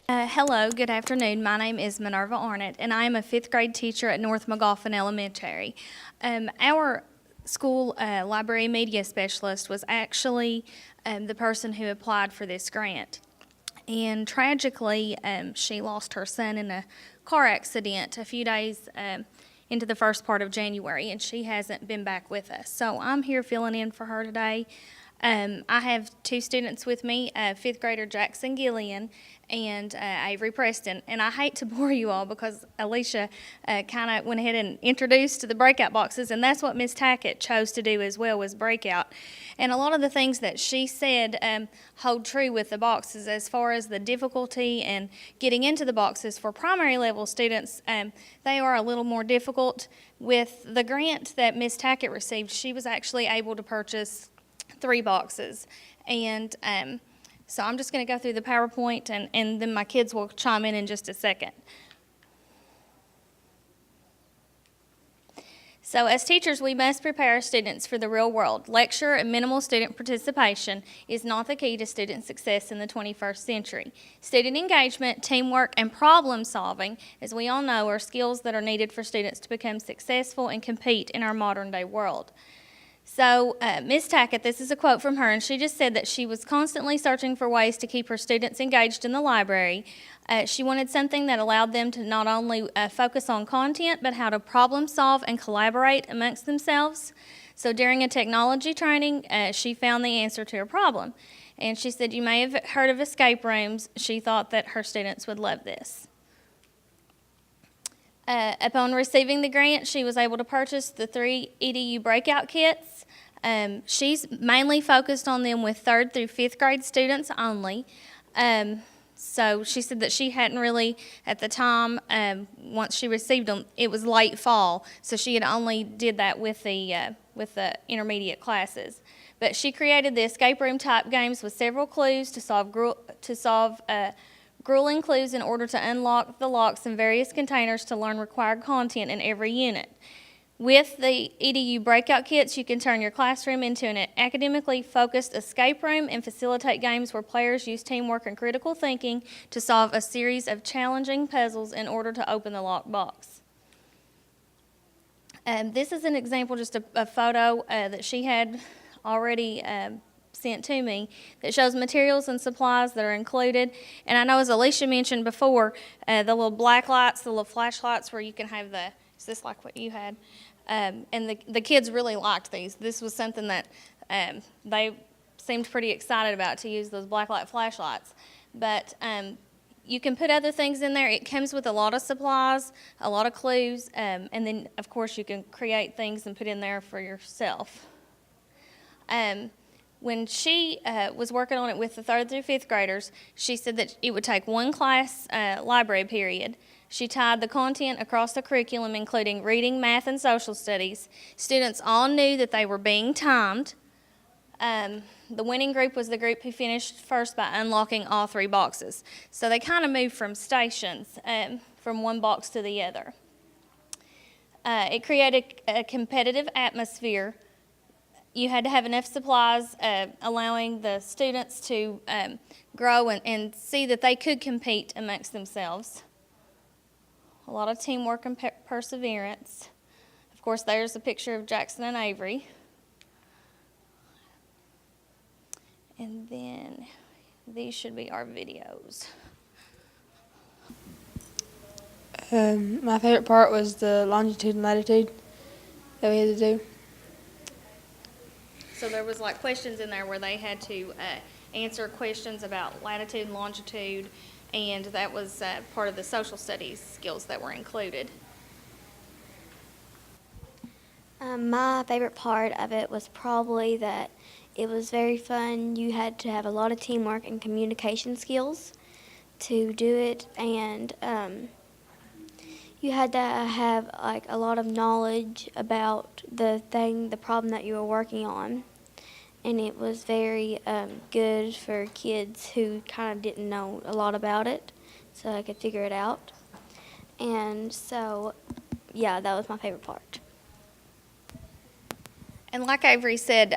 Hello, good afternoon. My name is Minerva Arnett, and I am a fifth grade teacher at North McGoffin Elementary. Our school library media specialist was actually the person who applied for this grant. And tragically, she lost her son in a car accident a few days into the first part of January, and she hasn't been back with us. So I'm here filling in for her today. I have two students with me, fifth grader Jackson Gillian and Avery Preston. And I hate to bore you all because Alicia kind of went ahead and introduced the breakout boxes, and that's what Miss Tackett chose to do as well, was breakout. And a lot of the things that she said hold true with the boxes as far as the difficulty and getting into the boxes. For primary level students, they are a little more difficult. With the grant that Miss Tackett received, she was actually able to purchase 3 boxes. And so I'm just going to go through the PowerPoint, and then my kids will chime in just a second. So as teachers, we must prepare our students for the real world. Lecture and minimal student participation is not the key to student success in the 21st century. Student engagement, teamwork, and problem solving, as we all know, are skills that are needed for students to become successful and compete in our modern day world. So Ms. Tackett, this is a quote from her, and she just said that she was constantly searching for ways to keep her students engaged in the library. She wanted something that allowed them to not only focus on content, but how to problem solve and collaborate amongst themselves. So during a technology training, she found the answer to her problem. And she said, you may have heard of escape rooms. She thought that her students would love this. Upon receiving the grant, she was able to purchase the 3 EDU breakout kits. She's mainly focused on them with 3rd through 5th grade students only. So she said that she hadn't really, at the time, once she received them, it was late fall, so she had only did that with the intermediate classes. But she created the escape room type games with several clues to solve grueling clues in order to unlock the locks in various containers to learn required content in every unit. With the EDU breakout kits, you can turn your classroom into an academically focused escape room and facilitate games where players use teamwork and critical thinking to solve a series of challenging puzzles in order to open the locked box. This is an example, just a photo that she had already sent to me that shows materials and supplies that are included. And I know, as Alicia mentioned before, the little black lights, the little flashlights where you can have the, is this like what you had? And the kids really liked these. This was something that they seemed pretty excited about, to use those black light flashlights. But you can put other things in there. It comes with a lot of supplies, a lot of clues, and then, of course, you can create things and put in there for yourself. When she was working on it with the 3rd through 5th graders, she said that it would take 1 class library period. She tied the content across the curriculum, including reading, math, and social studies. Students all knew that they were being timed. The winning group was the group who finished first by unlocking all 3 boxes. So they kind of moved from stations, from one box to the other. It created a competitive atmosphere. You had to have enough supplies, allowing the students to grow and see that they could compete amongst themselves. A lot of teamwork and perseverance. Of course, there's a picture of Jackson and Avery. And then these should be our videos. My favorite part was the longitude and latitude that we had to do. So there was like questions in there where they had to answer questions about latitude and longitude, and that was part of the social studies skills that were included. My favorite part of it was probably that it was very fun. You had to have a lot of teamwork and communication skills to do it, and you had to have like a lot of knowledge about the problem that you were working on. And it was very good for kids who kind of didn't know a lot about it, so I could figure it out. And so, yeah, that was my favorite part. And like Avery said,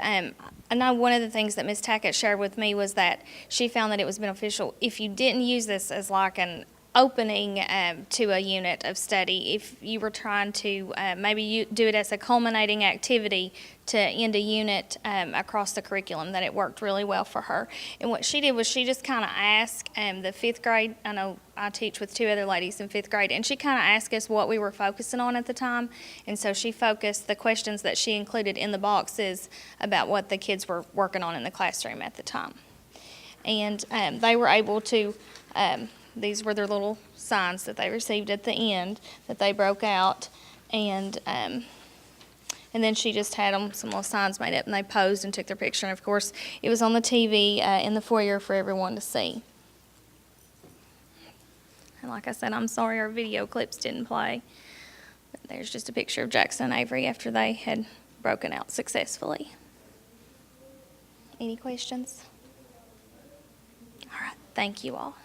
I know one of the things that Ms. Tackett shared with me was that she found that it was beneficial if you didn't use this as like an opening to a unit of study. If you were trying to maybe you do it as a culminating activity to end a unit across the curriculum, that it worked really well for her. And what she did was she just kind of asked the fifth grade, I know I teach with two other ladies in fifth grade, and she kind of asked us what we were focusing on at the time. And so she focused the questions that she included in the boxes about what the kids were working on in the classroom at the time. And they were able to, these were their little signs that they received at the end that they broke out. And then she just had them, some little signs made up, and they posed and took their picture. And, of course, it was on the TV in the foyer for everyone to see. And like I said, I'm sorry our video clips didn't play. But there's just a picture of Jackson and Avery after they had broken out successfully. Any questions? All right, thank you all.